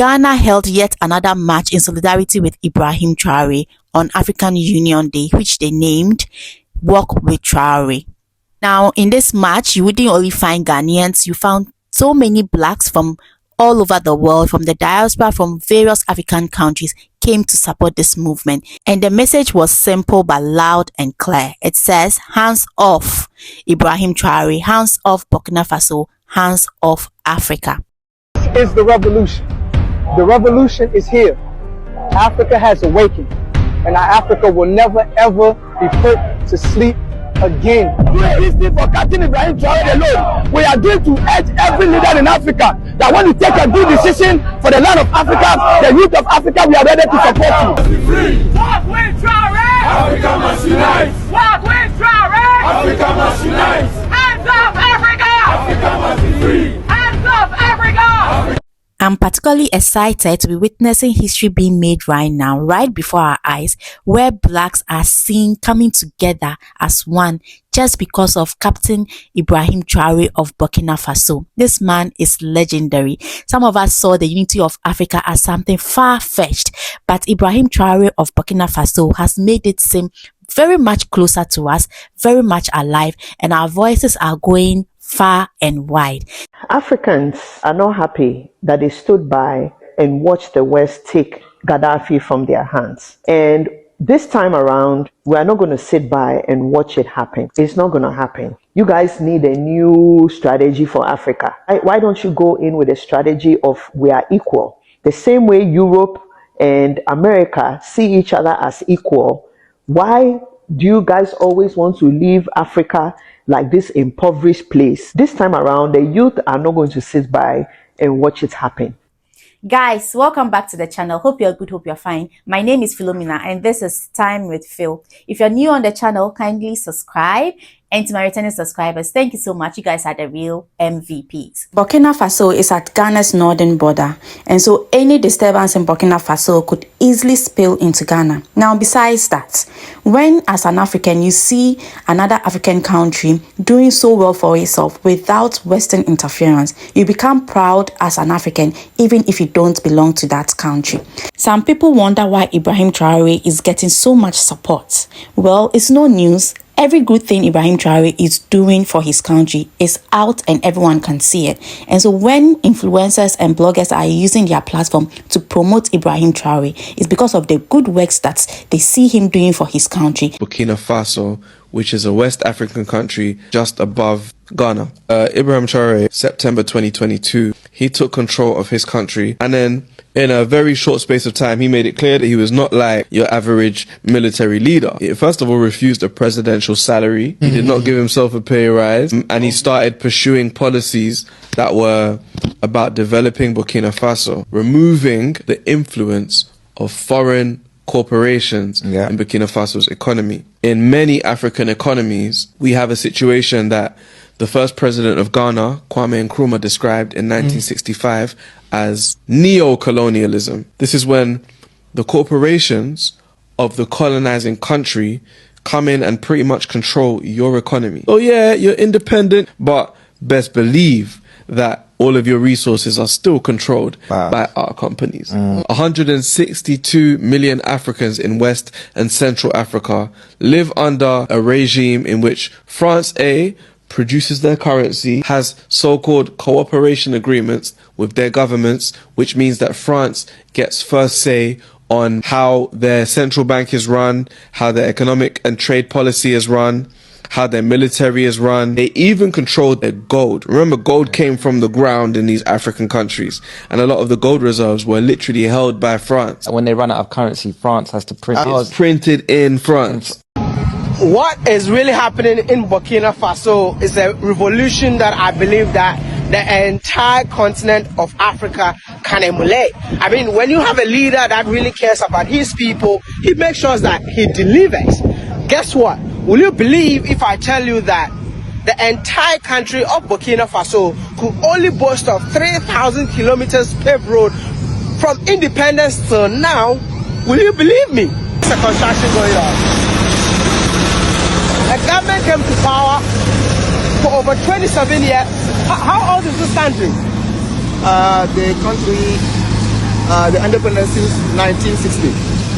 Ghana held yet another march in solidarity with Ibrahim Traore on African Union Day, which they named Walk with Traore. Now, in this march, you wouldn't only find Ghanaians, you found so many blacks from all over the world, from the diaspora, from various African countries, came to support this movement. And the message was simple but loud and clear. It says, hands off Ibrahim Traore, hands off Burkina Faso, hands off Africa. This is the revolution. The revolution is here. Africa has awakened, and our Africa will never ever be put to sleep again. This thing for Captain Ibrahim Traore alone. We are going to urge every leader in Africa that when you take a good decision for the land of Africa, the youth of Africa, we are ready to support you. Walk with Traore! Africa must unite! Walk with Traore! Africa must unite! Hands up, Africa! Africa must be free! Hands up, Africa! I'm particularly excited to be witnessing history being made right now, right before our eyes, where blacks are seen coming together as one just because of Captain Ibrahim Traore of Burkina Faso. This man is legendary. Some of us saw the unity of Africa as something far-fetched, but Ibrahim Traore of Burkina Faso has made it seem very much closer to us, very much alive, and our voices are going far and wide. Africans are not happy that they stood by and watched the West take Gaddafi from their hands. And this time around, we are not going to sit by and watch it happen. It's not going to happen. You guys need a new strategy for Africa. Why don't you go in with a strategy of we are equal? The same way Europe and America see each other as equal. Why do you guys always want to leave Africa like this impoverished place? This time around, the youth are not going to sit by and watch it happen. Guys, welcome back to the channel. Hope you're good, hope you're fine. My name is Philomena and this is Time with Phil. If you're new on the channel, kindly subscribe. And to my returning subscribers, thank you so much. You guys are the real MVPs. Burkina Faso is at Ghana's northern border, and so any disturbance in Burkina Faso could easily spill into Ghana. Now, besides that, when as an African you see another African country doing so well for itself without Western interference, you become proud as an African, even if you don't belong to that country. Some people wonder why Ibrahim Traore is getting so much support. Well, it's no news. Every good thing Ibrahim Traore is doing for his country is out and everyone can see it. And so when influencers and bloggers are using their platform to promote Ibrahim Traore, it's because of the good works that they see him doing for his country. Burkina Faso, which is a West African country just above Ghana. Ibrahim Traore, September 2022, he took control of his country, and then in a very short space of time, he made it clear that he was not like your average military leader. He first of all refused a presidential salary. He did not give himself a pay rise, and he started pursuing policies that were about developing Burkina Faso, removing the influence of foreign corporations in Burkina Faso's economy. In many African economies, we have a situation that the first president of Ghana, Kwame Nkrumah, described in 1965 as neo-colonialism. This is when the corporations of the colonizing country come in and pretty much control your economy. Oh yeah, you're independent, but best believe that all of your resources are still controlled by our companies. 162 million Africans in West and Central Africa live under a regime in which France produces their currency, has so-called cooperation agreements with their governments, which means that France gets first say on how their central bank is run, how their economic and trade policy is run, how their military is run. They even control their gold. Remember, gold came from the ground in these African countries, and a lot of the gold reserves were literally held by France. When they run out of currency, France has to print it. It's printed in France. What is really happening in Burkina Faso is a revolution that I believe that the entire continent of Africa can emulate. I mean, when you have a leader that really cares about his people, he makes sure that he delivers. Guess what? Will you believe if I tell you that the entire country of Burkina Faso could only boast of 3,000 kilometers paved road from independence till now? Will you believe me? There's a construction going on. The government came to power for over 27 years. How old is this country? The country the independence since 1960.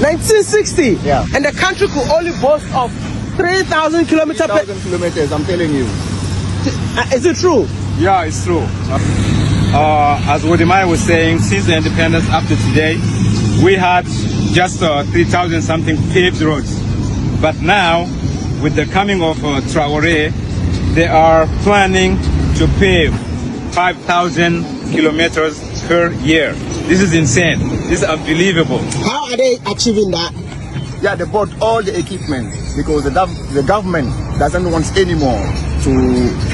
1960? Yeah. And the country could only boast of 3,000 kilometers. 3,000 kilometers, I'm telling you. Is it true? Yeah, it's true. As Wodimai was saying, since the independence up to today, we had just 3,000 something paved roads. But now, with the coming of Traore, they are planning to pave 5,000 kilometers per year. This is insane. This is unbelievable. How are they achieving that? Yeah, they bought all the equipment because the government doesn't want anymore to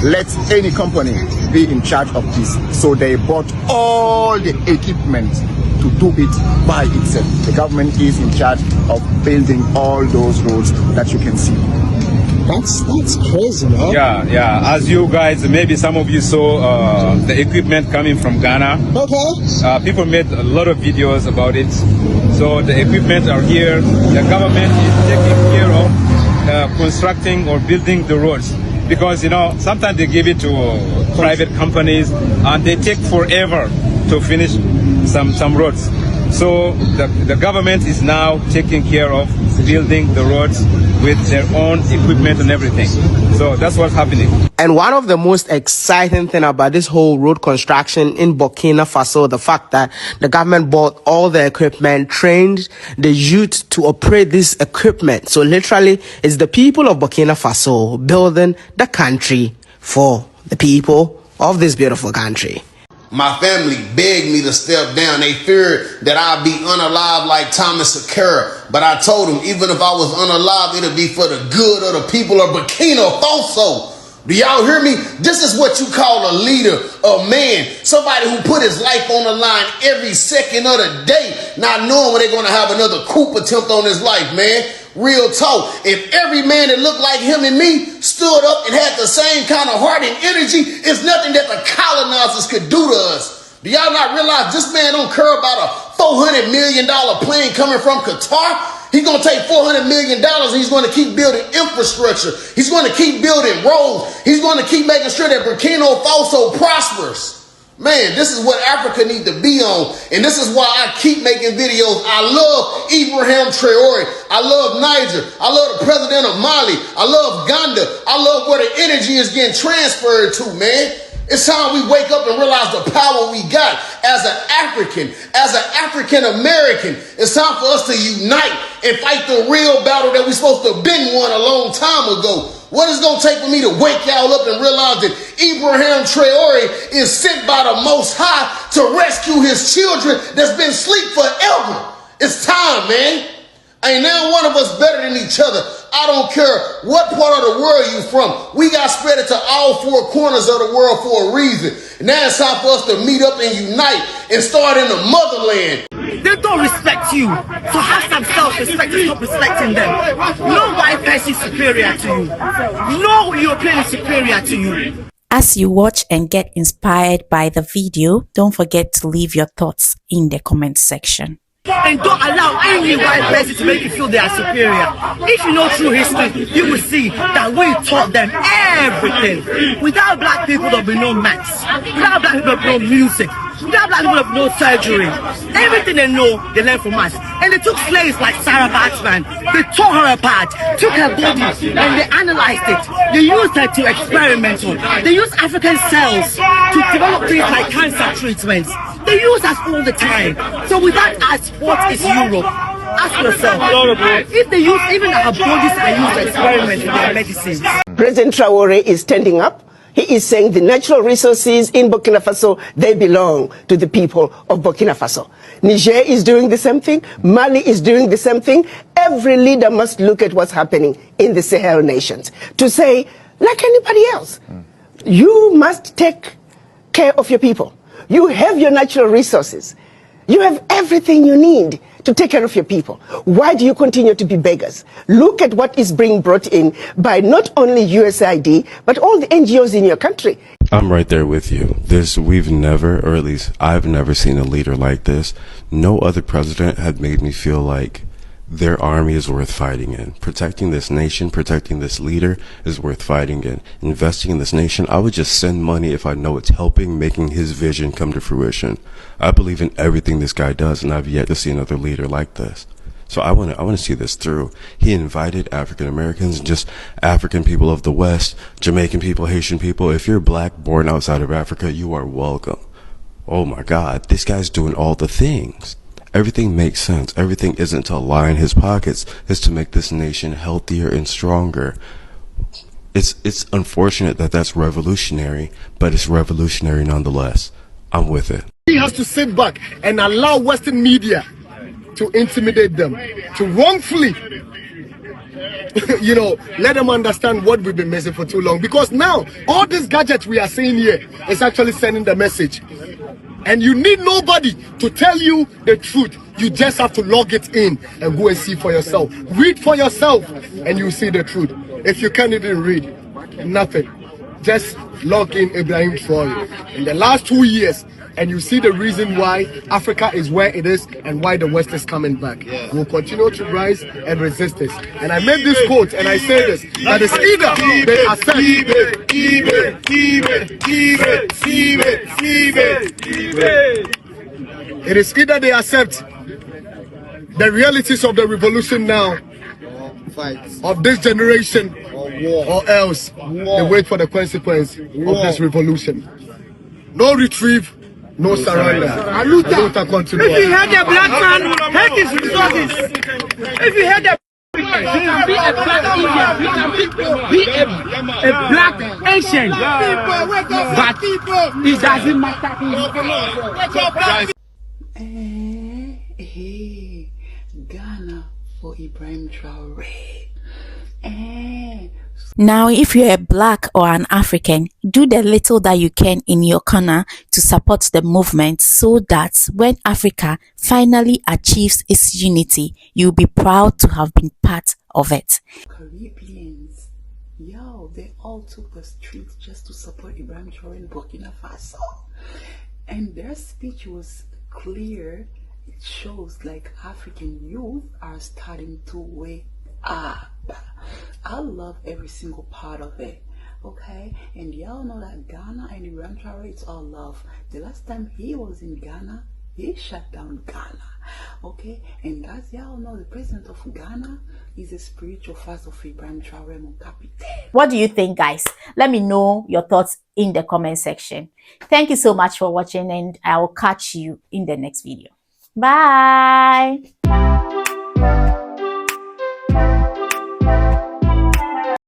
let any company be in charge of this. So they bought all the equipment to do it by itself. The government is in charge of building all those roads that you can see. That's crazy, man. Yeah. As you guys, maybe some of you saw the equipment coming from Ghana. Okay. People made a lot of videos about it. So the equipment are here. The government is taking care of constructing or building the roads. Because, you know, sometimes they give it to private companies and they take forever to finish some roads. So the government is now taking care of building the roads with their own equipment and everything. So that's what's happening. And one of the most exciting thing about this whole road construction in Burkina Faso, the fact that the government bought all the equipment, trained the youth to operate this equipment. So literally, it's the people of Burkina Faso building the country for the people of this beautiful country. My family begged me to step down. They feared that I'd be unalive like Thomas Sankara. But I told them, even if I was unalive, it'll be for the good of the people of Burkina Faso. Do y'all hear me? This is what you call a leader, a man, somebody who put his life on the line every second of the day, not knowing when they're going to have another coup attempt on his life, man. Real talk. If every man that looked like him and me stood up and had the same kind of heart and energy, it's nothing that the colonizers could do to us. Do y'all not realize this man don't care about a $400 million plane coming from Qatar? He's going to take $400 million and he's going to keep building infrastructure. He's going to keep building roads. He's going to keep making sure that Burkina Faso prospers. Man, this is what Africa needs to be on. And this is why I keep making videos. I love Ibrahim Traore. I love Niger. I love the president of Mali. I love Uganda. I love where the energy is getting transferred to, man. It's time we wake up and realize the power we got as an African, as an African American. It's time for us to unite and fight the real battle that we're supposed to have been won a long time ago. What is it going to take for me to wake y'all up and realize that Ibrahim Traore is sent by the Most High to rescue his children that's been asleep forever? It's time, man. Ain't now one of us better than each other. I don't care what part of the world you from. We got spread it to all four corners of the world for a reason. And now it's time for us to meet up and unite and start in the motherland. They don't respect you. So have some self-respect and stop respecting them. No white person is superior to you. No European is superior to you. As you watch and get inspired by the video, don't forget to leave your thoughts in the comment section. And don't allow any white person to make you feel they are superior. If you know true history, you will see that we taught them everything. Without black people, there will be no maths. Without black people, there will be no music. Without black people, there will be no surgery. Everything they know, they learn from us. And they took slaves like Sarah Batsman. They tore her apart, took her body, and they analyzed it. They used her to experiment on. They used African cells to develop things like cancer treatments. They use us all the time. So without us, what is Europe? Ask yourself. If they use, even our bodies are used to experiment with their medicines. President Traore is standing up. He is saying the natural resources in Burkina Faso, they belong to the people of Burkina Faso. Niger is doing the same thing. Mali is doing the same thing. Every leader must look at what's happening in the Sahel nations to say, like anybody else, you must take care of your people. You have your natural resources. You have everything you need to take care of your people. Why do you continue to be beggars? Look at what is being brought in by not only USAID, but all the NGOs in your country. I'm right there with you. We've never, or at least I've never seen a leader like this. No other president had made me feel like their army is worth fighting in. Protecting this nation, protecting this leader is worth fighting in. Investing in this nation, I would just send money if I know it's helping making his vision come to fruition. I believe in everything this guy does, and I've yet to see another leader like this. So I want to see this through. He invited African Americans, just African people of the West, Jamaican people, Haitian people. If you're black, born outside of Africa, you are welcome. Oh my God, this guy's doing all the things. Everything makes sense. Everything isn't to line his pockets. It's to make this nation healthier and stronger. It's unfortunate that that's revolutionary, but it's revolutionary nonetheless. I'm with it. He has to sit back and allow Western media to intimidate them, to wrongfully, let them understand what we've been missing for too long. Because now, all these gadgets we are seeing here is actually sending the message. And you need nobody to tell you the truth. You just have to log it in and go and see for yourself. Read for yourself and you see the truth. If you can't even read, nothing. Just log in Ibrahim Traore. In the last 2 years, and you see the reason why Africa is where it is and why the West is coming back. We'll continue to rise and resist this. And I made this quote and I say this, that it's either they accept. It is either they accept the realities of the revolution now, of this generation, or else they wait for the consequence of this revolution. No retrieve, no surrender. Aluta continue. If you had a black man, take his resources. If you had a be a black Indian, be a black Asian, but it doesn't matter. Hey, Ghana for Ibrahim Traore. Now, if you're a black or an African, do the little that you can in your corner to support the movement so that when Africa finally achieves its unity, you'll be proud to have been part of it. Caribbeans, they all took the streets just to support Ibrahim Traore in Burkina Faso. And their speech was clear. It shows like African youth are starting to wake up. I love every single part of it, okay? And y'all know that Ghana and Ibrahim Traore, it's all love. The last time he was in Ghana, he shut down Ghana, okay? And as y'all know, the president of Ghana is a spiritual father of Ibrahim Traore, mon capitaine. What do you think, guys? Let me know your thoughts in the comment section. Thank you so much for watching, and I will catch you in the next video. Bye.